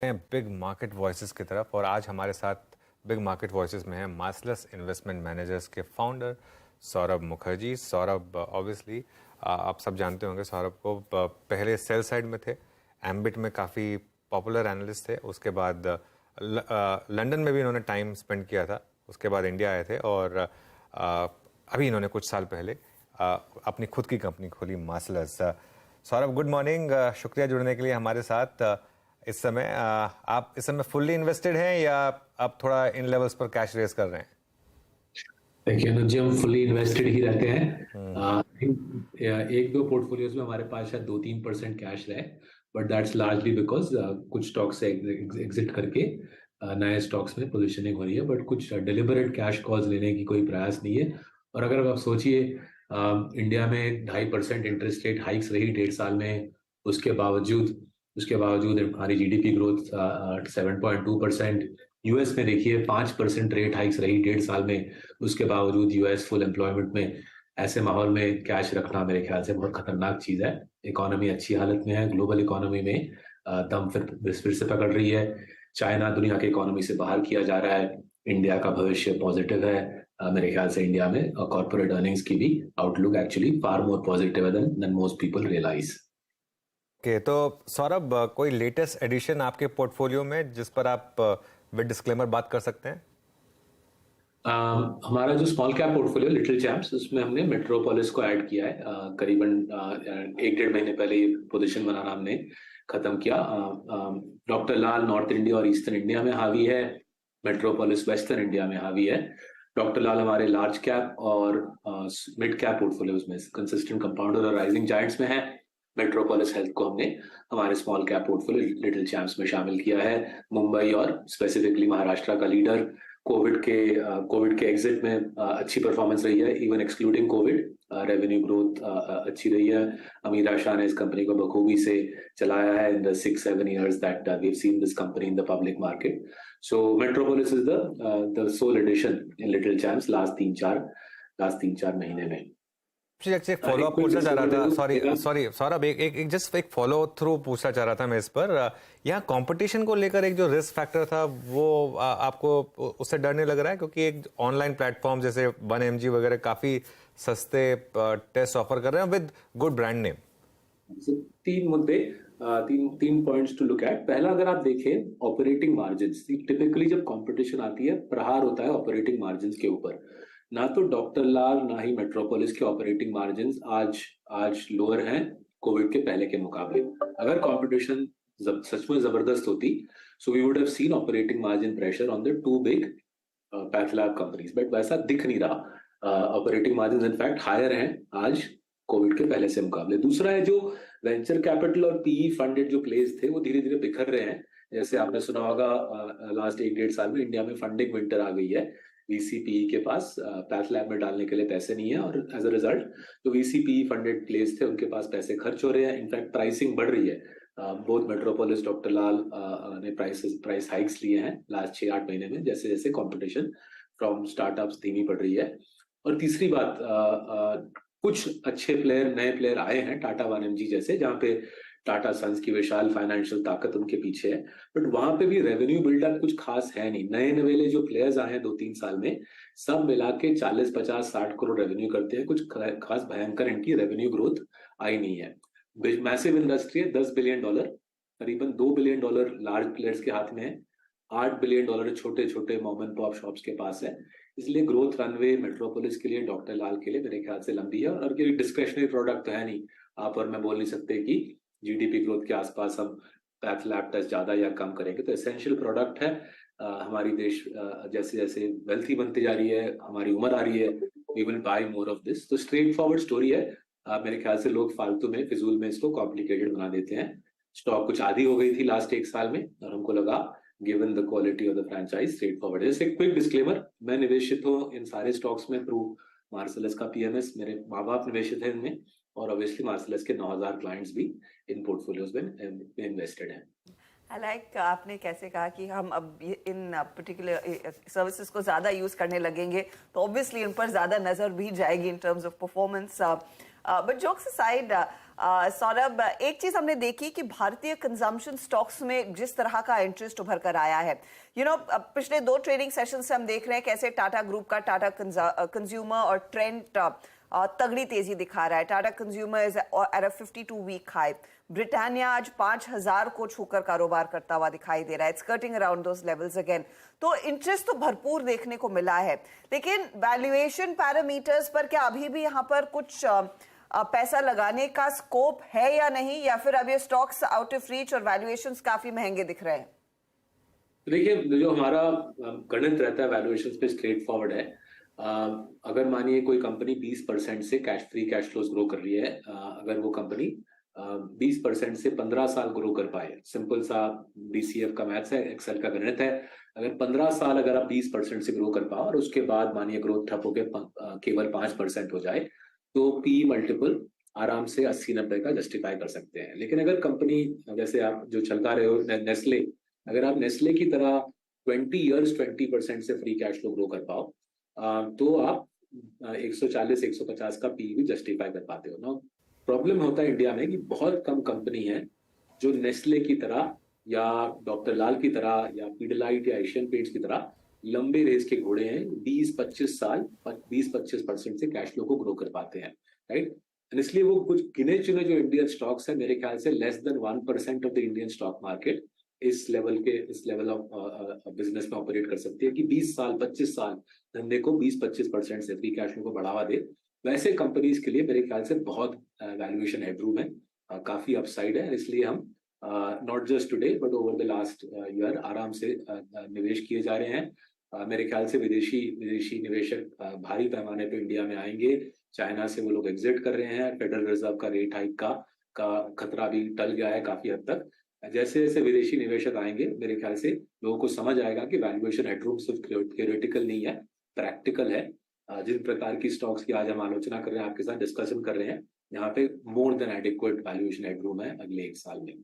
Big market voices की तरफ। और आज हमारे साथ बिग मार्केट वॉइसेस में है मार्सलस इन्वेस्टमेंट मैनेजर्स के फाउंडर सौरभ मुखर्जी। सौरभ ऑब्वियसली आप सब जानते होंगे सौरभ को। पहले सेल साइड में थे, एम्बिट में काफ़ी पॉपुलर एनालिस्ट थे। उसके बाद लंदन में भी इन्होंने टाइम स्पेंड किया था। उसके बाद इंडिया आए थे और अभी इन्होंने कुछ साल पहले अपनी खुद की कंपनी खोली मार्सलस। सौरभ गुड मॉर्निंग, शुक्रिया जुड़ने के लिए हमारे साथ। इस समय आप इस समय फुल्ली इन्वेस्टेड हैं या आप थोड़ा इन लेवल्स पर कैश रेज कर रहे हैं? देखिए अनुज जी, हम फुल्ली इन्वेस्टेड ही रहते हैं। एक दो पोर्टफोलियोज में हमारे पास शायद 2-3% कैश रहे, बट दैट्स लार्जली बिकॉज कुछ स्टॉक से एग्जिट करके नए स्टॉक्स में पोजीशनिंग हो रही है, बट कुछ डिलिबरेट कैश कॉल्स लेने की कोई प्रयास नहीं है। और अगर आप सोचिए, इंडिया में 2.5% इंटरेस्ट रेट हाइक्स रही 1.5 साल में, उसके बावजूद उसके बावजूद हमारी जीडीपी ग्रोथ 7.2%। यूएस में देखिए 5% रेट हाइक्स रही 1.5 साल में, उसके बावजूद यूएस फुल एम्प्लॉयमेंट में। ऐसे माहौल में कैश रखना मेरे ख्याल से बहुत खतरनाक चीज है। इकोनॉमी अच्छी हालत में है, ग्लोबल इकोनॉमी में दम फिर से पकड़ रही है। चाइना दुनिया की इकोनॉमी से बाहर किया जा रहा है। इंडिया का भविष्य पॉजिटिव है। मेरे ख्याल से इंडिया में कॉर्पोरेट अर्निंग्स की भी outlook actually far more positive है then most people realize. Okay, तो सौरभ कोई लेटेस्ट एडिशन आपके पोर्टफोलियो में जिस पर आप विद डिस्क्लेमर बात कर सकते हैं? हमारा जो small cap portfolio little champs, उसमें हमने मेट्रोपोलिस को ऐड किया है। करीबन 1-1.5 महीने पहले ये पोजीशन बनाना हमने खत्म किया। डॉक्टर लाल नॉर्थ इंडिया और ईस्टर्न इंडिया में हावी है, मेट्रोपोलिस वेस्टर्न इंडिया में हावी है। डॉक्टर लाल हमारे लार्ज कैप और मिड कैप पोर्टफोलियोज में कंसिस्टेंट कंपाउंडर और राइजिंग जायंट्स में है। मेट्रोपोलिस हेल्थ को हमने हमारे small cap portfolio little champs में शामिल किया है। मुंबई और स्पेसिफिकली महाराष्ट्र का लीडर। कोविड के एग्जिट में अच्छी परफॉर्मेंस रही है, even excluding Covid revenue growth अच्छी रही है। अमीरा शाह ने इस कंपनी को बखूबी से चलाया है in the 6-7 years that we have seen this company in the public market. So Metropolis is the sole addition in little champs last 3-4 महीने में। एक फॉलो अप पूछना चाह रहा था। सॉरी सॉरी सौरभ, एक जस्ट एक फॉलो थ्रू पूछना चाह रहा था मैं इस पर। यहाँ कंपटीशन को लेकर एक जो रिस्क फैक्टर था वो आपको उससे डर नहीं लग रहा है? क्योंकि एक ऑनलाइन प्लेटफॉर्म जैसे 1mg वगैरह काफी सस्ते टेस्ट ऑफर कर रहे हैं विद गुड ब्रांड नेम। तीन मुद्दे, तीन पॉइंट्स टू लुक एट। पहला, अगर आप देखें ऑपरेटिंग मार्जिन्स, टिपिकली जब कंपटीशन आती है प्रहार होता है ऑपरेटिंग मार्जिन्स के ऊपर। ना तो डॉक्टर लाल ना ही मेट्रोपोलिस के ऑपरेटिंग मार्जिन्स आज लोअर हैं कोविड के पहले के मुकाबले। अगर कंपटीशन सच में जबरदस्त होती, so we would have seen operating margin pressure on the two big path lab companies, but वैसा दिख नहीं रहा। ऑपरेटिंग मार्जिन इनफैक्ट हायर हैं आज कोविड के पहले से मुकाबले। दूसरा है, जो वेंचर कैपिटल और पीई फंडेड जो प्लेस थे वो धीरे धीरे बिखर रहे हैं। जैसे आपने सुना होगा, लास्ट 1-1.5 साल में इंडिया में फंडिंग विंटर आ गई है। वीसीपीई के पास पैथ लैब में डालने के लिए पैसे नहीं है, और एज अ रिजल्ट जो वीसीपीई फंडेड प्लेस थे उनके पास पैसे खर्च हो रहे हैं। इनफैक्ट प्राइसिंग बढ़ रही है। बोथ मेट्रोपोलिस, डॉक्टर लाल ने प्राइस हाइक्स लिए हैं लास्ट 6-8 महीने में, जैसे जैसे कंपटीशन फ्रॉम स्टार्टअप्स धीमी पड़ रही है। और तीसरी बात, कुछ अच्छे प्लेयर, नए प्लेयर आए हैं, टाटा 1mg जैसे, जहाँ पे टाटा सन्स की विशाल फाइनेंशियल ताकत उनके पीछे है, बट वहां पे भी रेवेन्यू बिल्डअप कुछ खास है नहीं। नए नवेले जो प्लेयर्स आए हैं 2-3 साल में, सब मिला के 40-50-60 करोड़ रेवेन्यू करते हैं। कुछ खास भयंकर इनकी रेवेन्यू ग्रोथ आई नहीं है। मैसिव इंडस्ट्री है, $10 बिलियन, करीबन $2 बिलियन लार्ज प्लेयर्स के हाथ में है, $8 बिलियन छोटे छोटे मॉम एंड पॉप शॉप्स के पास है। इसलिए ग्रोथ रनवे मेट्रोपोलिस के लिए, डॉक्टर लाल के लिए मेरे ख्याल से लंबी है। और ये डिस्क्रिशनरी प्रोडक्ट तो है नहीं, आप और मैं बोल नहीं सकते कि जीडीपी ग्रोथ के आसपास हम पैथ लैब टेस्ट ज्यादा या कम करेंगे। तो एसेंशियल प्रोडक्ट है। हमारी देश जैसे जैसे वेल्थी बनती जा रही है, हमारी उम्र आ रही है, we will buy more of this. तो स्ट्रेट फॉरवर्ड स्टोरी है। मेरे ख्याल से लोग फालतू में, फिजूल में इसको कॉम्प्लिकेटेड बना देते हैं। स्टॉक कुछ आधी हो गई थी लास्ट 1 साल में, और हमको लगा given the quality of the franchise straight forward. जैसे क्विक डिस्क्लेमर, मैं निवेशित हूँ इन सारे स्टॉक्स में थ्रू मार्सलस का पीएमएस। मेरे माँ बाप निवेशित हैं इनमें, और ऑब्वियसली मार्सलस के 9,000 क्लाइंट्स भी इन पोर्टफोलियोज में इन्वेस्टेड हैं। आई लाइक आपने कैसे कहा कि हम अब इन पर्टिकुलर सर्विसेज को ज़्यादा यूज़ करने लगेंगे तो ऑब्वियसली उन पर ज़्यादा नज़र भी जाएगी in terms of performance. But jokes aside, Saurabh, एक चीज हमने देखी कि भारतीय कंजम्पशन स्टॉक्स में जिस तरह का इंटरेस्ट उभर कर आया है, पिछले 2 ट्रेडिंग सेशन से हम देख रहे हैं कैसे टाटा ग्रुप का टाटा कंज्यूमर और ट्रेंट तगड़ी तेजी दिखा रहा है। Tata consumer is at a 52 week high. Britannia आज 5000 को छूकर कारोबार करता हुआ दिखाई दे रहा है, स्कर्टिंग अराउंड दोस लेवल्स अगेन। तो इंटरेस्ट तो भरपूर देखने को मिला है, लेकिन वैल्यूएशन पैरामीटर्स पर क्या अभी भी यहाँ पर कुछ पैसा लगाने का स्कोप है या नहीं, या फिर अब ये स्टॉक्स आउट ऑफ रीच और वैल्यूएशंस काफी महंगे दिख रहे हैं? देखिए, जो हमारा गणित रहता है वैल्यूएशंस पे स्ट्रेट फॉरवर्ड है। अगर मानिए कोई कंपनी 20% से फ्री कैश फ्लोज ग्रो कर रही है, अगर वो कंपनी 20% से 15 साल ग्रो कर पाए, सिंपल सा DCF का मैथ्स है, एक्सेल का गणित है। अगर 15 साल अगर आप 20% से ग्रो कर पाओ और उसके बाद मानिए ग्रोथ ठप होकर केवल 5% हो जाए, तो PE मल्टीपल आराम से 80-90 का जस्टिफाई कर सकते हैं। लेकिन अगर कंपनी, जैसे आप जो चलता रहे हो नेस्ले, अगर आप नेस्ले की तरह 20 इयर्स 20% से फ्री कैश फ्लो ग्रो कर पाओ, तो आप 140-150 का PE भी जस्टिफाई कर पाते हो ना। प्रॉब्लम होता है इंडिया में कि बहुत कम कंपनी है जो नेस्ले की तरह या डॉक्टर लाल की तरह या पीडिलाइट या एशियन पेंट्स की तरह लंबे रेस के घोड़े हैं, 20-25 साल 20-25% से कैश फ्लो को ग्रो कर पाते हैं, राइट। इसलिए वो कुछ गिने चुने जो इंडियन स्टॉक्स है, मेरे ख्याल से less than 1% of the Indian stock market इस लेवल ऑफ बिजनेस में ऑपरेट कर सकती है कि 20 साल 25 साल धंधे को 20-25% से फ्री कैश फ्लो को बढ़ावा दे। वैसे कंपनीज के लिए मेरे ख्याल से बहुत वैल्यूएशन हेडरूम है, काफी अपसाइड है। इसलिए हम not just today but over the last year आराम से निवेश किए जा रहे हैं। मेरे ख्याल से विदेशी निवेशक भारी पैमाने पे इंडिया में आएंगे। चाइना से वो लोग एग्जिट कर रहे हैं। फेडरल रिजर्व का रेट हाइक का खतरा भी टल गया है काफी हद तक। जैसे जैसे विदेशी निवेशक आएंगे, मेरे ख्याल से लोगों को समझ आएगा कि वैल्यूएशन हेडरूम सिर्फ थियोरेटिकल नहीं है, प्रैक्टिकल है। जिन प्रकार की स्टॉक्स की आज हम आलोचना कर रहे हैं, आपके साथ डिस्कशन कर रहे हैं, यहाँ पे more than adequate valuation headroom है अगले 1 साल में।